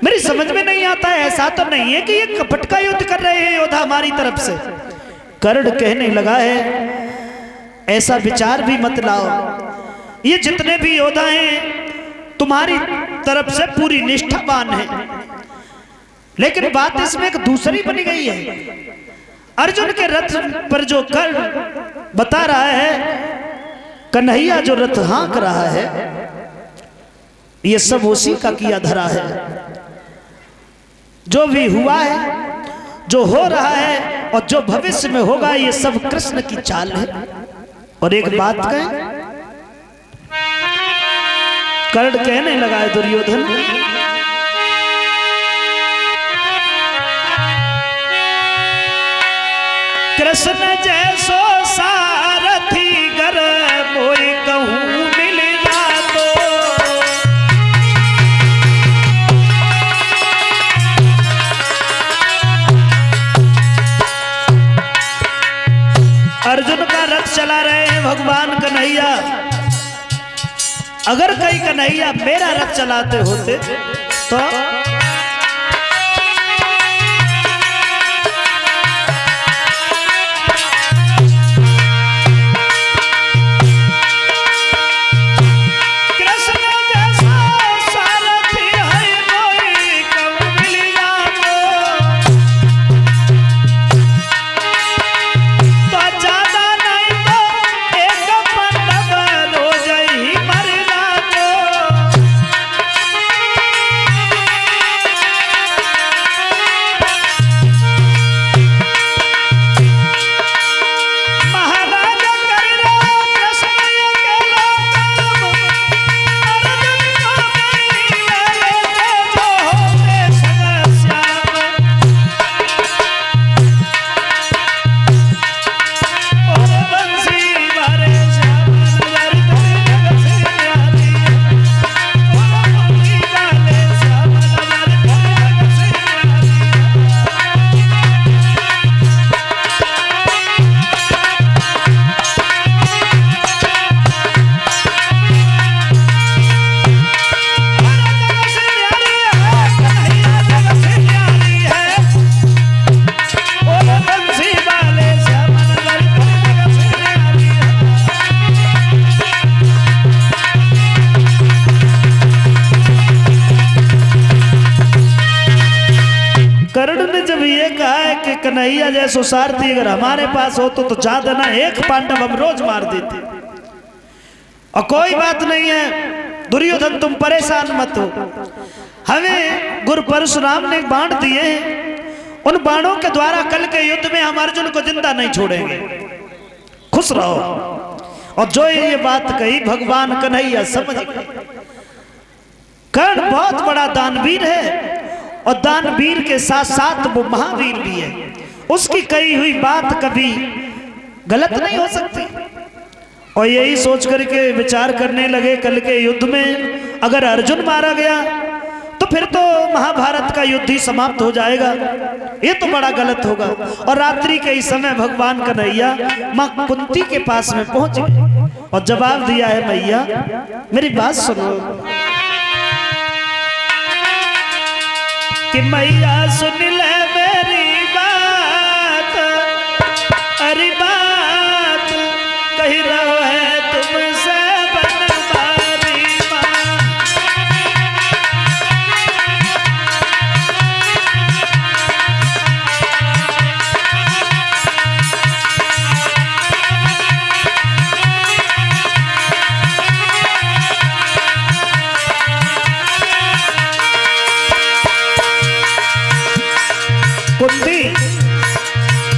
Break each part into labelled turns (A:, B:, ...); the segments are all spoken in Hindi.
A: मेरी समझ में नहीं आता है, ऐसा तो नहीं है कि ये कपट का युद्ध कर रहे हैं योद्धा हमारी तरफ से। कर्ण कहने लगा है ऐसा विचार भी मत लाओ, ये जितने भी योद्धा हैं तुम्हारी तरफ से पूरी निष्ठावान है, लेकिन बात इसमें एक दूसरी बनी गई है। अर्जुन के रथ पर जो कर्ण बता रहा है, कन्हैया जो रथ हाँक रहा है, ये सब उसी का किया धरा है। जो भी हुआ है, जो हो रहा है और जो भविष्य में होगा, ये सब कृष्ण की चाल है। और एक बात कहें, कर्ण कहने लगा है दुर्योधन, कृष्ण जैसो सारथी गर मोई कहूं मिल जातो, अर्जुन का रथ चला रहे हैं भगवान कन्हैया। अगर कहीं कन्हैया मेरा रथ चलाते होते तो कन्हैया जैसो सारथी अगर हमारे पास हो तो ज्यादा ना एक पांडव हम रोज मार देते। और कोई बात नहीं है दुर्योधन, तुम परेशान मत हो, हमें गुरु परशुराम ने बाण दिए हैं, उन बाणों के द्वारा कल के युद्ध में हम अर्जुन को जिंदा नहीं छोड़ेंगे, खुश रहो। और जो ये बात कही भगवान कन्हैया समझ गए। कर्ण बहुत बड़ा दानवीर है और दानवीर के साथ साथ वो महावीर भी है, उसकी कही हुई बात कभी गलत नहीं हो सकती। और यही सोच करके विचार करने लगे कल के युद्ध में अगर अर्जुन मारा गया तो फिर तो महाभारत का युद्ध ही समाप्त हो जाएगा, ये तो बड़ा गलत होगा। और रात्रि के इस समय भगवान कन्हैया मां कुंती के पास में पहुंच गए और जवाब दिया है, मैया मेरी बात सुनो कि मैया सुन ले मेरी बात, अरे बात कही रहो है तुमसे बनवारी माँ।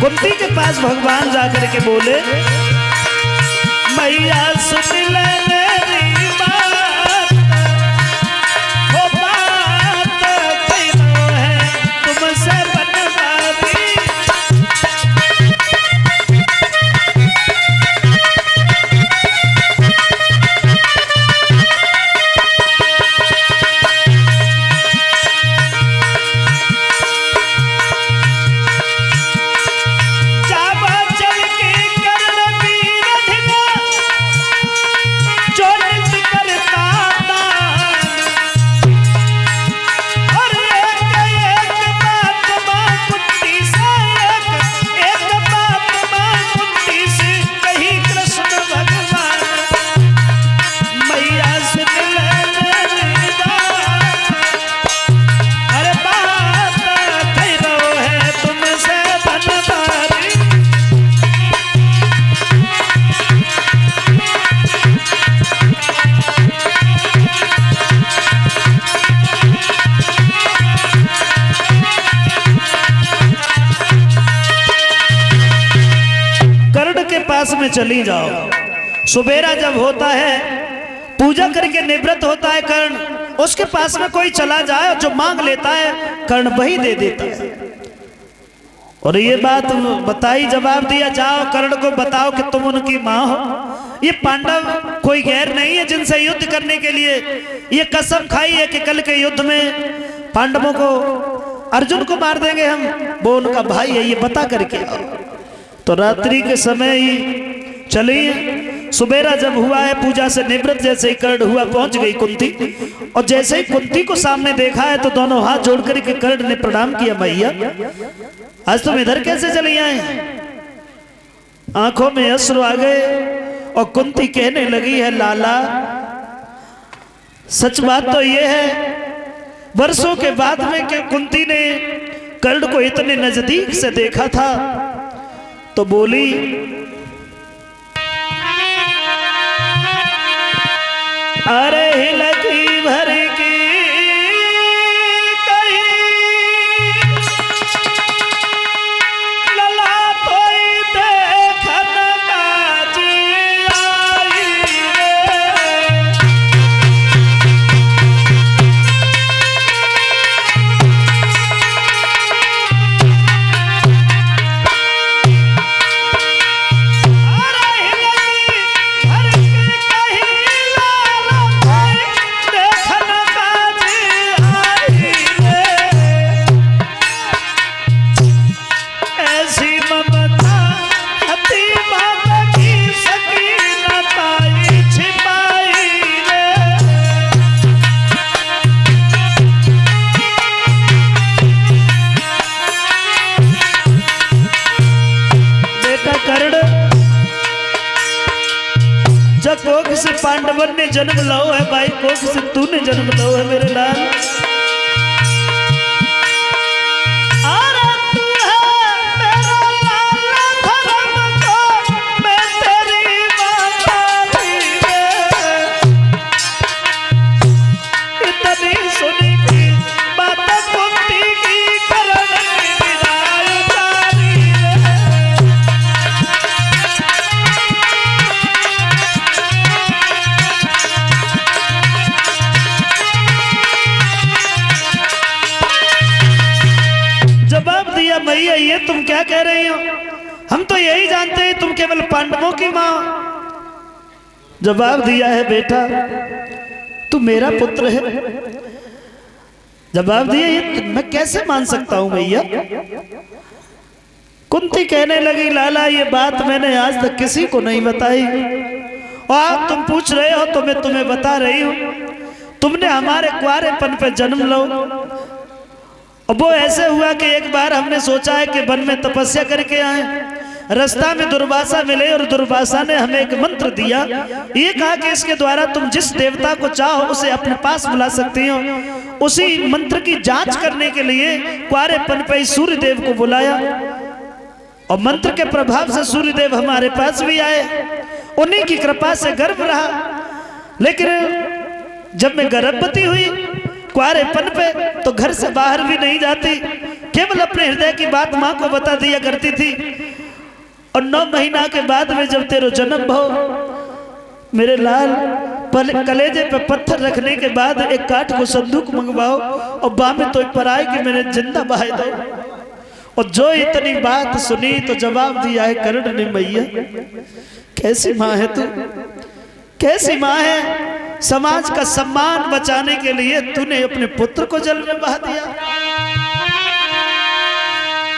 A: कुंती के पास भगवान जाकर के बोले, मैया सुन ले मेरी बात, वो बात कहो है तुमसे बनवारी। में चली जाओ। सुबेरा जब होता है, पूजा करके निवृत्त होता है कर्ण, उसके पास में कोई चला जाए और जो मांग लेता है कर्ण वही दे देता है। और ये बात बताई, जवाब दिया, जाओ कर्ण को बताओ कि तुम उनकी मां हो। ये पांडव कोई गैर नहीं है जिनसे युद्ध करने के लिए ये कसम खाई है कि कल के युद्ध में पांडवों को, अर्जुन को मार देंगे हम, वो उनका भाई है, ये बता करके आओ। तो रात्रि के समय ही चली। सुबेरा जब हुआ है, पूजा से निवृत्त जैसे ही कर्ण हुआ, पहुंच गई कुंती। और जैसे ही कुंती को सामने देखा है तो दोनों हाथ जोड़ करके कर्ण ने प्रणाम किया, मैया आज तुम इधर कैसे चली आए? आंखों में अश्रु आ गए और कुंती कहने लगी है, लाला सच बात तो ये है, वर्षों के बाद में कि कुंती ने कर्ण को इतने नजदीक से देखा था, तो बोली अरे हिलकी भर की कहीं लला कोई देखन काज आई रे। कोख से पांडवन ने जन्म लो है भाई, कोख से तूने जन्म लो है मेरे लाल। मैया ये तुम क्या कह रही हो? हम तो यही जानते हैं तुम केवल पांडवों की मां। जवाब दिया है, बेटा तू मेरा पुत्र है। जवाब दिया, ये मैं कैसे मान सकता हूं मैया? कुंती कहने लगी, लाला ये बात मैंने आज तक किसी को नहीं बताई, और आज तुम पूछ रहे हो तो मैं तुम्हें बता रही हूं। तुमने हमारे कुंवारेपन पे जन्म लो। और वो ऐसे हुआ कि एक बार हमने सोचा है कि वन में तपस्या करके आए, रास्ता में दुर्वासा मिले और दुर्वासा ने हमें एक मंत्र दिया। ये कहा कि इसके द्वारा तुम जिस देवता को चाहो उसे अपने पास बुला सकती हो। उसी मंत्र की जांच करने के लिए कुंवारेपन पे सूर्य देव को बुलाया, और मंत्र के प्रभाव से सूर्य देव हमारे पास भी आए। उन्हीं की कृपा से गर्भ रहा। लेकिन जब मैं गर्भवती हुई कुंवारेपन पे, तो घर से बाहर भी नहीं जाती, केवल अपने हृदय की बात माँ को बता दिया करती थी। और 9 महीना के बाद में जब तेरा जन्म हो मेरे लाल, कलेजे पे पत्थर रखने के बाद एक काठ को संदूक मंगवाओ और बाह में तो पराए कि मैंने जिंदा बहा दो। और जो इतनी बात सुनी तो जवाब दिया है कर्ण ने, मैया कैसी माँ है तू, कैसी माँ है? समाज का सम्मान बचाने के लिए तूने अपने पुत्र को जल में बहा दिया।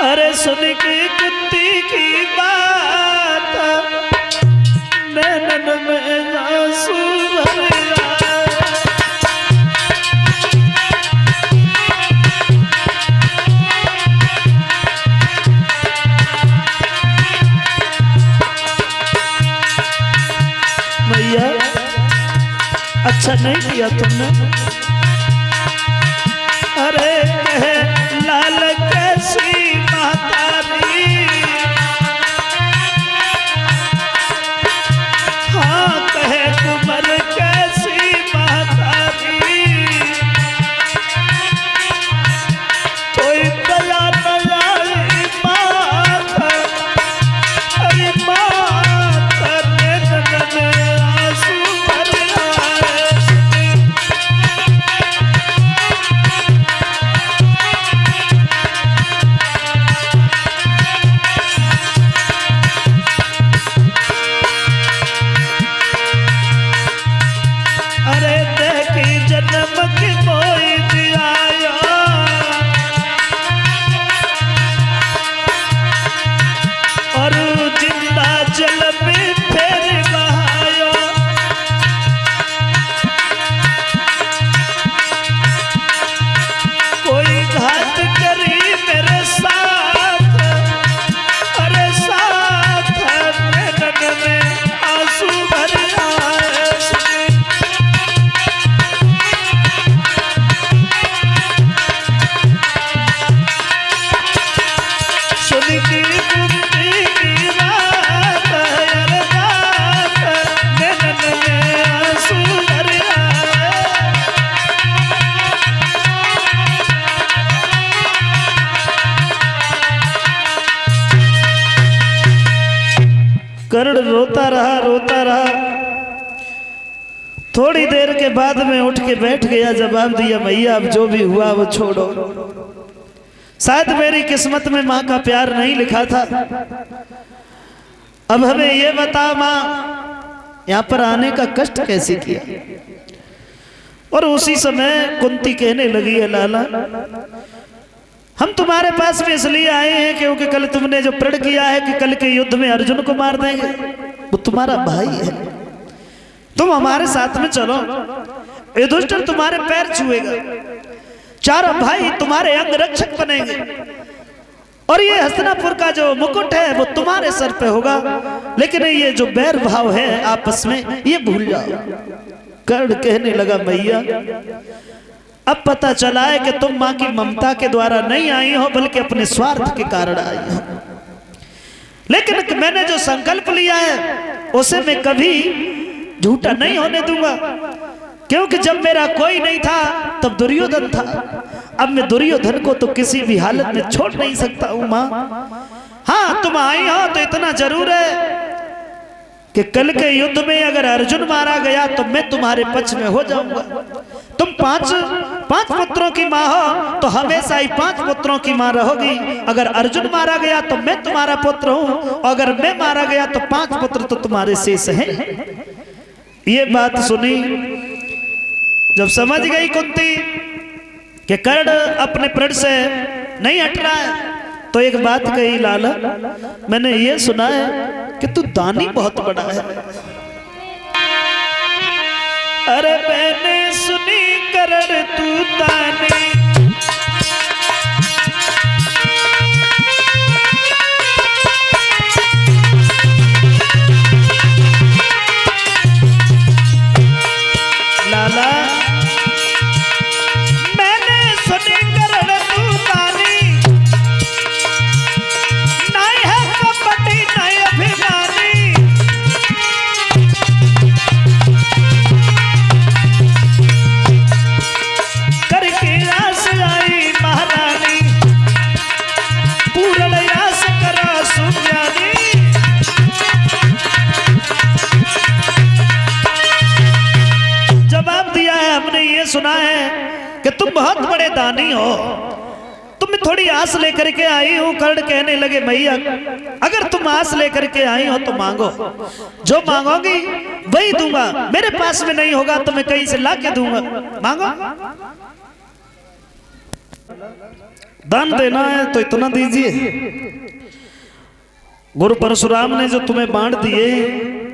A: अरे सुन के कुत्ती की बात नैनन में आंसू भर मैया अच्छा नहीं किया तुमने। अरे कहे लाल कैसी महतारी, हाँ कहे कुंवर कैसी महतारी, कोई दया न आई माता, अरे माता कर्ण रोता रहा। थोड़ी देर के बाद में उठ के बैठ गया, जवाब दिया मैया अब जो भी हुआ वो छोड़ो, शायद मेरी किस्मत में माँ का प्यार नहीं लिखा था। अब हमें ये बता माँ, यहाँ पर आने का कष्ट कैसे किया। और उसी समय कुंती कहने लगी है लाला, हम तुम्हारे पास में इसलिए आए हैं क्योंकि कल तुमने जो प्रण किया है कि कल के युद्ध में अर्जुन को मार देंगे, वो तुम्हारा भाई है, तुम हमारे साथ में चलो, युधिष्ठिर तुम्हारे पैर छुएगा, चारों भाई तुम्हारे अंग रक्षक बनेंगे, और ये हस्तिनापुर का जो मुकुट है वो तुम्हारे सर पे होगा, लेकिन ये जो बैर भाव है आपस में ये भूल जाओ। कर्ण कहने लगा मैया अब पता चला है कि तुम माँ की ममता के द्वारा नहीं आई हो बल्कि अपने स्वार्थ के कारण आई हो, लेकिन मैंने जो संकल्प लिया है उसे मैं कभी झूठा नहीं होने दूंगा, क्योंकि जब मेरा कोई नहीं था तब दुर्योधन था, अब मैं दुर्योधन को तो किसी भी हालत में छोड़ नहीं सकता हूं माँ। हाँ तुम आई हो तो इतना जरूर है कि कल के युद्ध में अगर अर्जुन मारा गया तो मैं तुम्हारे पक्ष में हो जाऊंगा। तुम पांच पुत्रों की माँ हो तो हमेशा ही 5 पुत्रों की माँ रहोगी। अगर अर्जुन मारा गया तो मैं तुम्हारा पुत्र हूं, अगर मैं मारा गया तो 5 पुत्र तो तुम्हारे शेष हैं। ये बात सुनी जब समझ गई कुंती कि कर्ण अपने प्रण से नहीं हट रहा है, तो एक बात कही लाला, मैंने ये सुना है कि तू दानी बहुत बड़ा है। अरे मैंने सुनी कर्ण तू दानी, लाला मैंने सुनी कर्ण तू दानी, नहीं है कपटी नहीं अभिमानी, करके आस आई महारानी, पूर्ण आस करा सुज्ञानी। जवाब दिया है हमने ये सुना है कि तुम बहुत बड़े दानी हो, तुम थोड़ी आस लेकर के आई हूं। कर्ण कहने लगे मैया अगर तुम आस लेकर के आई हो तो मांगो, जो मांगोगी वही दूंगा, मेरे पास में नहीं होगा तो मैं कहीं से ला के दूंगा, मांगो। दान देना है तो इतना दीजिए। गुरु परशुराम ने जो तुम्हें बाण दिए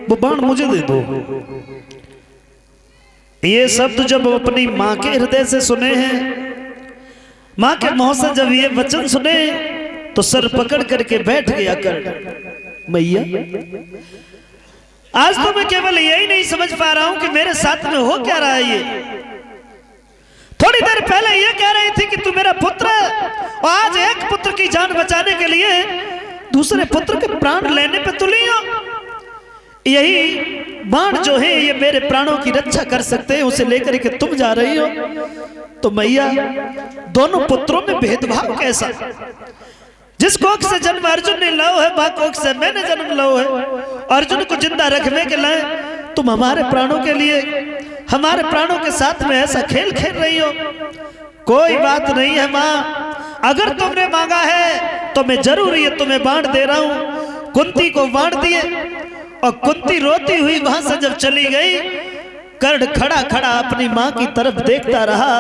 A: वो बाण मुझे दे दो। ये शब्द जब अपनी माँ के हृदय से सुने हैं, माँ के मुंह से जब ये वचन सुने तो सर पकड़ करके बैठ गया कर्ण। मैया आज तो मैं केवल यही नहीं समझ पा रहा हूं कि मेरे साथ में हो क्या रहा है। ये थोड़ी देर पहले ये कह रही थी कि तू मेरा पुत्र है, और आज एक पुत्र की जान बचाने के लिए दूसरे पुत्र के प्राण लेने पे तुली हो। यही बाण जो है ये मेरे प्राणों की रक्षा कर सकते हैं, उसे लेकर के तुम जा रही हो। तो मैया दोनों पुत्रों में भेदभाव कैसा? जिस कोख से जन्म अर्जुन ने लो है, वह कोख से मैंने जन्म लो है। अर्जुन को जिंदा रखने के लिए तुम हमारे प्राणों के लिए, हमारे प्राणों के साथ में ऐसा खेल खेल रही हो। कोई बात नहीं है माँ, अगर तुमने मांगा है तो मैं जरूर ये तुम्हें बाण दे रहा हूं। कुंती को बाण दिए और कुंती रोती हुई वहां से जब चली गई, कर्ण खड़ा खड़ा अपनी मां की तरफ देखता रहा,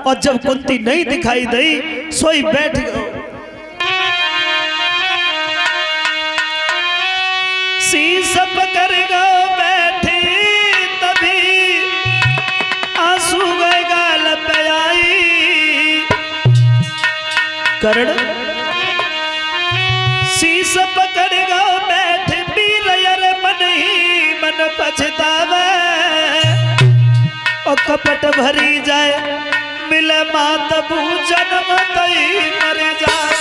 A: और जब कुंती नहीं दिखाई दी सोई बैठ गया। शीश पकड़ गो बैठी तभी आंसू गए गाल पे आई। कर्ण शीश पकड़ गो बैठे पीर यर मन ही मन पछतावे, और कपट भरी जाए मिले मात बू जन्म तई मर जाए।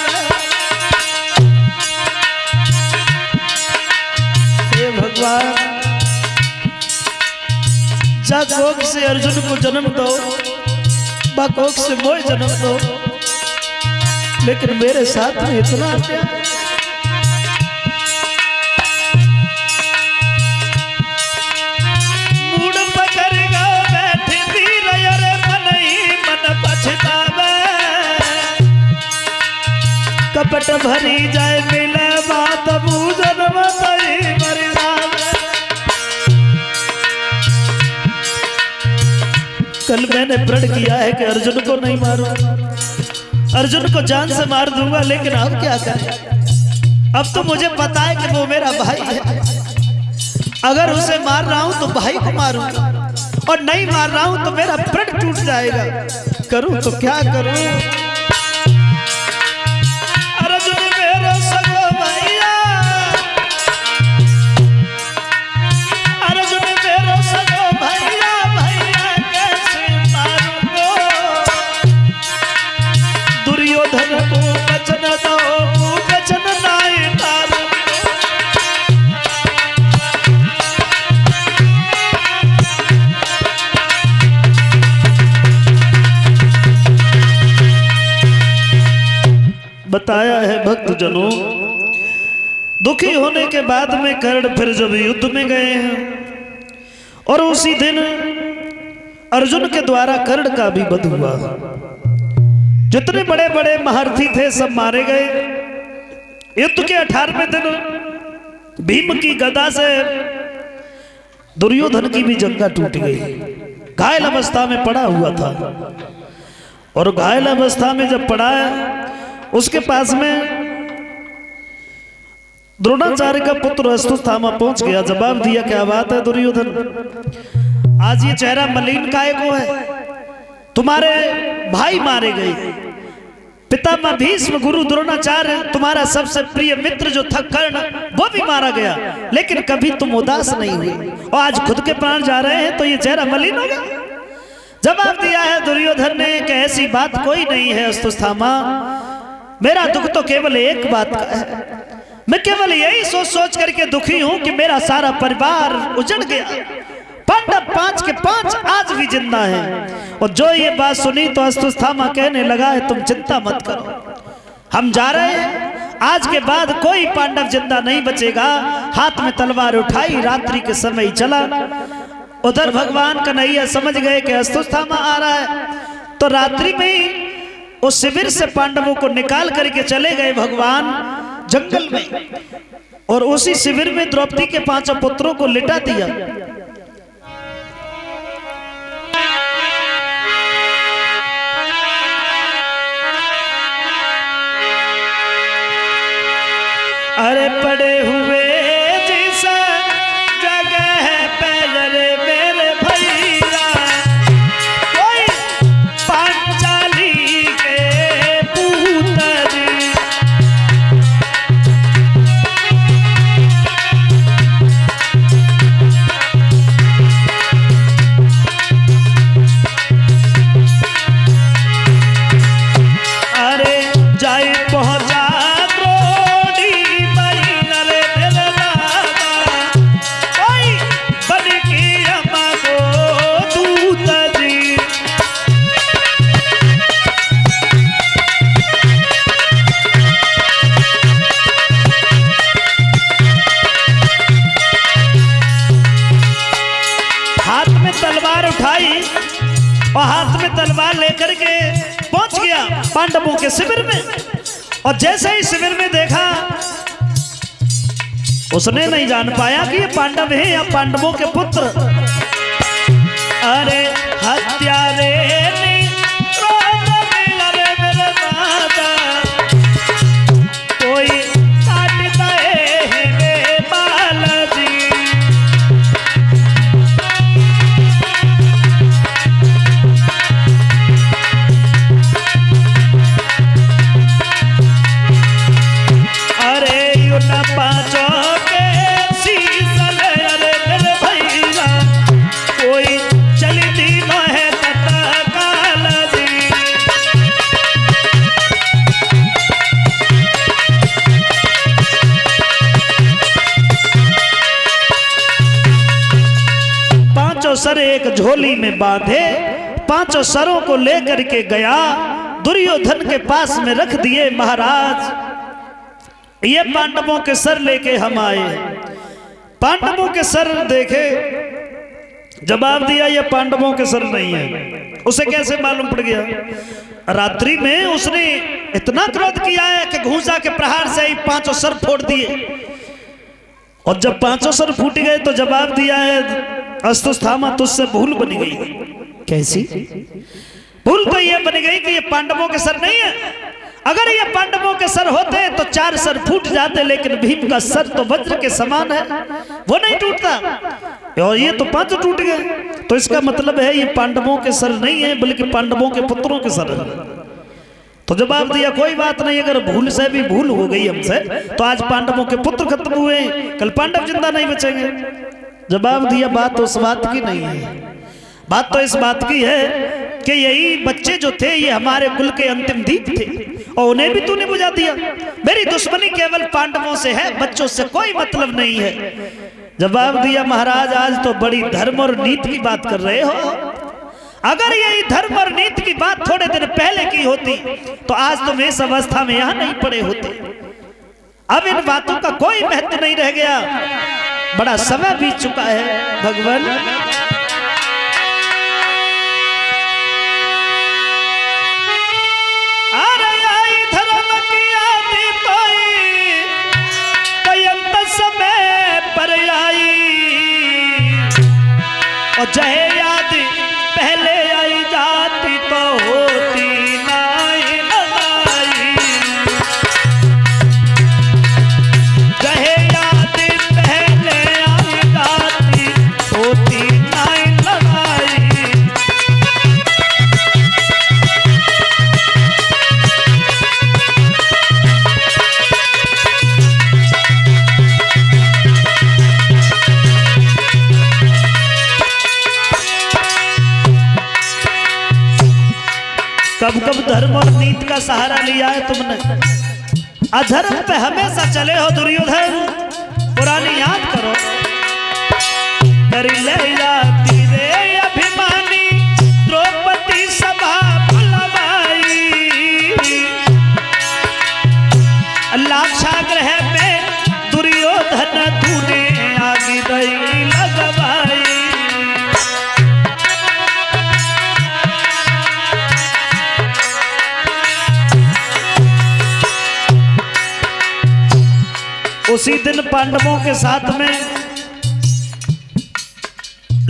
A: हे भगवान जा कोख से अर्जुन को जन्म दो, बा कोख से मोय जन्म दो, लेकिन मेरे साथ में इतना प्यार। भरी जाए मिले बात पूजन बताई मरी जावे। कल मैंने प्रण किया है कि अर्जुन को नहीं मारूं, अर्जुन को जान से मार दूंगा, लेकिन अब क्या करें? अब तो मुझे पता है कि वो मेरा भाई है। अगर उसे मार रहा हूं तो भाई को मारूंगा, और नहीं मार रहा हूं तो मेरा प्रण टूट जाएगा। करूं तो क्या करूं? अर्जुन मेरा सगो भैया, अर्जुन मेरा सगो भैया, भैया कैसे मारूंगो? दुर्योधन को वचन दो, वचन नहीं तारूंगो। बताया है भक्तजनों, दुखी होने के बाद में कर्ण फिर जब युद्ध में गए हैं, और उसी दिन अर्जुन के द्वारा कर्ण का भी वध हुआ। जितने बड़े बड़े महारथी थे सब मारे गए। युद्ध के 18वें दिन भीम की गदा से दुर्योधन की भी जंगा टूट गई। घायल अवस्था में पड़ा हुआ था, और घायल अवस्था में जब पड़ा उसके पास में द्रोणाचार्य का पुत्र अश्वत्थामा पहुंच गया। जवाब दिया, क्या बात है दुर्योधन, आज ये चेहरा मलिन काहे को है? तुम्हारे भाई मारे गए, पितामह भीष्म, गुरु द्रोणाचार्य, तुम्हारा सबसे प्रिय मित्र जो था कर्ण, वो भी मारा गया, लेकिन कभी तुम उदास नहीं हुए, और आज खुद के प्राण जा रहे हैं तो ये चेहरा मलिन हो गया। जवाब दिया है दुर्योधन ने कि ऐसी बात कोई नहीं है अश्वत्थामा, मेरा दुख तो केवल एक बात का है। मैं केवल यही सोच सोच करके दुखी हूं कि मेरा सारा परिवार उजड़ गया। पांडव 5 के 5 आज भी जिंदा हैं। और जो ये बात सुनी तो अश्वत्थामा कहने लगा है, तुम चिंता मत करो, हम जा रहे हैं, आज के बाद कोई पांडव जिंदा नहीं बचेगा। हाथ में तलवार उठाई, रात्रि के समय चला। उधर भगवान कन्हैया समझ गए कि अश्वत्थामा आ रहा है, तो रात्रि में ही उस शिविर से पांडवों को निकाल करके चले गए भगवान जंगल में, और उसी शिविर में द्रौपदी के 5 पुत्रों को लिटा दिया। अरे पड़े हुए जिस जगह पैर मेरे भैया, कोई पांचाली के पुत्र। अरे जाए पहुंचा और हाथ में तलवार लेकर के पहुंच गया पांडवों के शिविर में। और जैसे ही शिविर में देखा, उसने नहीं जान पाया कि ये पांडव हैं या पांडवों के पुत्र। अरे हत्यारे कोई काटता है मेरे बालाजी। सर एक झोली में बांधे, 5 सरों को लेकर के गया, दुर्योधन के पास में रख दिए। महाराज ये पांडवों के सर लेके हम आए। पांडवों के सर देखे जवाब दिया ये पांडवों के सर नहीं है। उसे कैसे मालूम पड़ गया? रात्रि में उसने इतना क्रोध किया है कि घूंसा के प्रहार से ही 5 सर फोड़ दिए। और जब 5 सर फूट गए तो जवाब दिया है अस्तुस्थामा तुझसे भूल बन गई। कैसी भूल? तो ये बन गई कि ये पांडवों के सर नहीं है। अगर ये पांडवों के सर होते तो 4 सर फूट जाते, लेकिन भीम का सर तो वज्र के समान है, वो नहीं टूटता। और ये तो 5 टूट गए, तो इसका मतलब है ये पांडवों के सर नहीं है बल्कि पांडवों के पुत्रों के सर है। तो जवाब दिया कोई बात नहीं, अगर भूल से भी भूल हो गई हमसे तो आज पांडवों के पुत्र खत्म हुए, कल पांडव जिंदा नहीं बचेंगे। जवाब दिया बात तो उस बात की नहीं है, बात तो इस बात की है कि यही बच्चे जो थे ये हमारे कुल के अंतिम दीप थे और उन्हें भी तूने बुझा दिया। मेरी दुश्मनी केवल पांडवों से है, बच्चों से कोई मतलब नहीं है। जवाब दिया महाराज आज तो बड़ी धर्म और नीति की बात कर रहे हो। अगर यही धर्म और नीति की बात थोड़े दिन पहले की होती तो आज तुम इस अवस्था में यहां नहीं पड़े होते। अब इन बातों का कोई महत्व नहीं रह गया, बड़ा समय बीत चुका है। भगवान और जय याद पहले आई जाती तो होती नाई लड़ाई। जय याद पहले आई जाती होती नाई लड़ाई। कब कब धर्म और नीति का सहारा लिया है तुमने? अधर्म पे हमेशा चले हो दुर्योधन, पुरानी याद करो। कर ले जाती रे अभिमानी द्रौपदी सभा भुलवाई। लाक्षागृह में दुर्योधन तूने आगे दई लगवाई। उसी दिन पांडवों के साथ में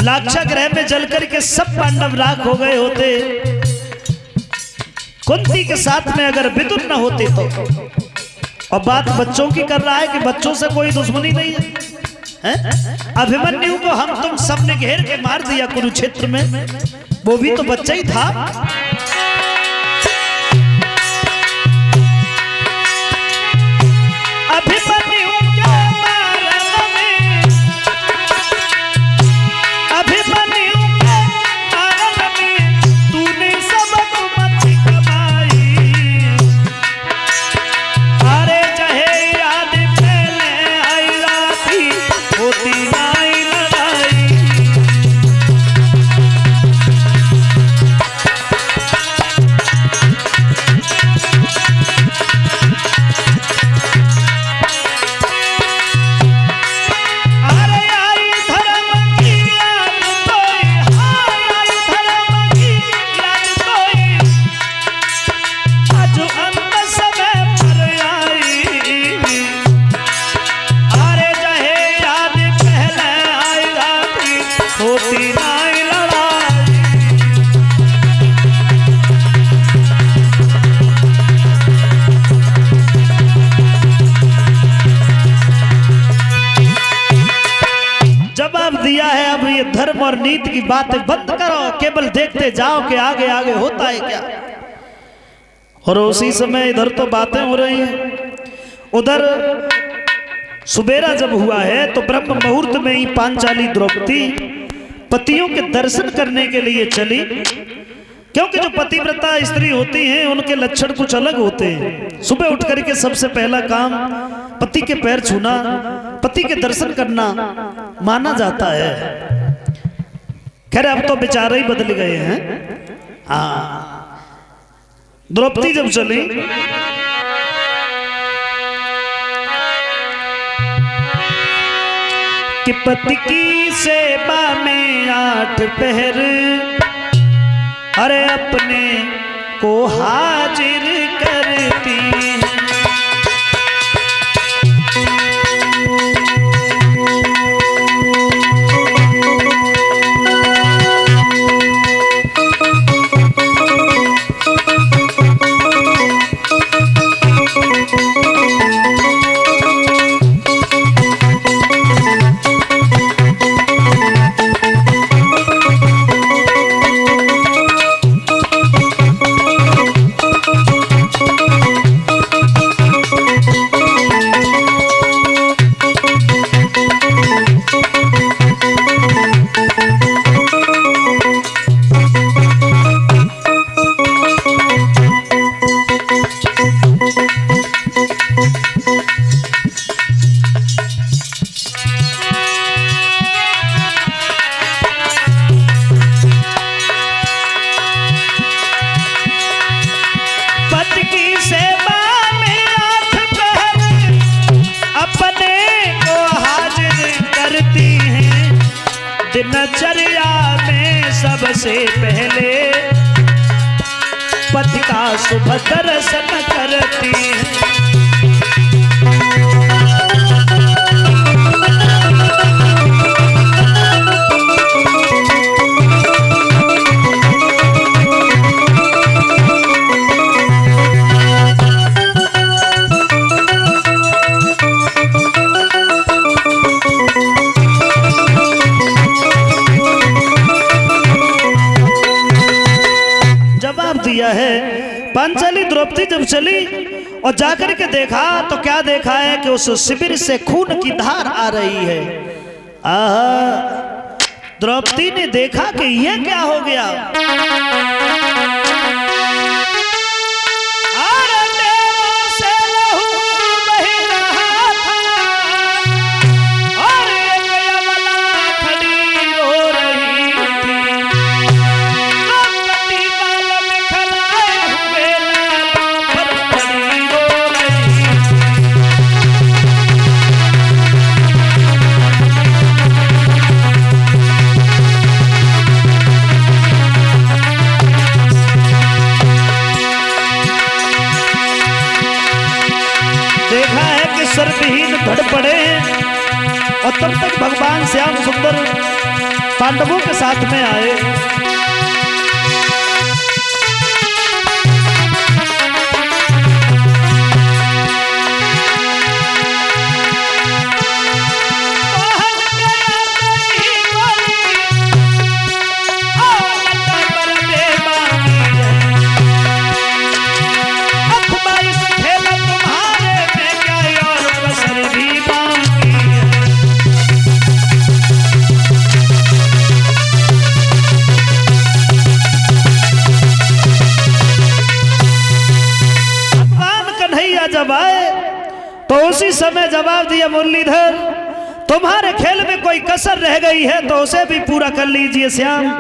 A: लाक्षागृह में जलकर के सब पांडव राख हो गए होते। कुंती के साथ में अगर विदुर न होते तो। और बात बच्चों की कर रहा है कि बच्चों से कोई दुश्मनी नहीं है? अभिमन्यु को हम तुम सब ने घेर के मार दिया कुरुक्षेत्र में, वो भी तो बच्चा ही था। धर्म और नीति की बातें बंद करो, केवल देखते जाओ कि आगे आगे होता है क्या। और उसी समय इधर तो बातें हो रही हैं, उधर सुबेरा जब हुआ है तो ब्रह्म मुहूर्त में ही पांचाली द्रौपदी पतियों के दर्शन करने के लिए चली। क्योंकि जो पतिव्रता स्त्री होती हैं उनके लक्षण कुछ अलग होते हैं। सुबह उठ करके सबसे पहला काम पति के पैर छूना, पति के दर्शन करना माना जाता है। खैर अब तो बेचारे ही बदल गए हैं। हाँ, द्रौपदी जब चली कि पति की सेवा में 8 पहर अरे अपने को हाजिर करती हैं। दिनचर्या में सबसे पहले पति का शुभ दर्शन करती हैं। दिया है पांचाली द्रौपदी जब चली और जाकर के देखा तो क्या देखा है कि उस शिविर से खून की धार आ रही है। आहा, द्रौपदी ने देखा कि यह क्या हो गया। सर्वहीन भड़ पड़े और तब तक भगवान श्याम सुंदर पांडवों के साथ में आए। जब आए तो उसी समय जवाब दिया मुरलीधर, तुम्हारे खेल में कोई कसर रह गई है तो उसे भी पूरा कर लीजिए श्याम।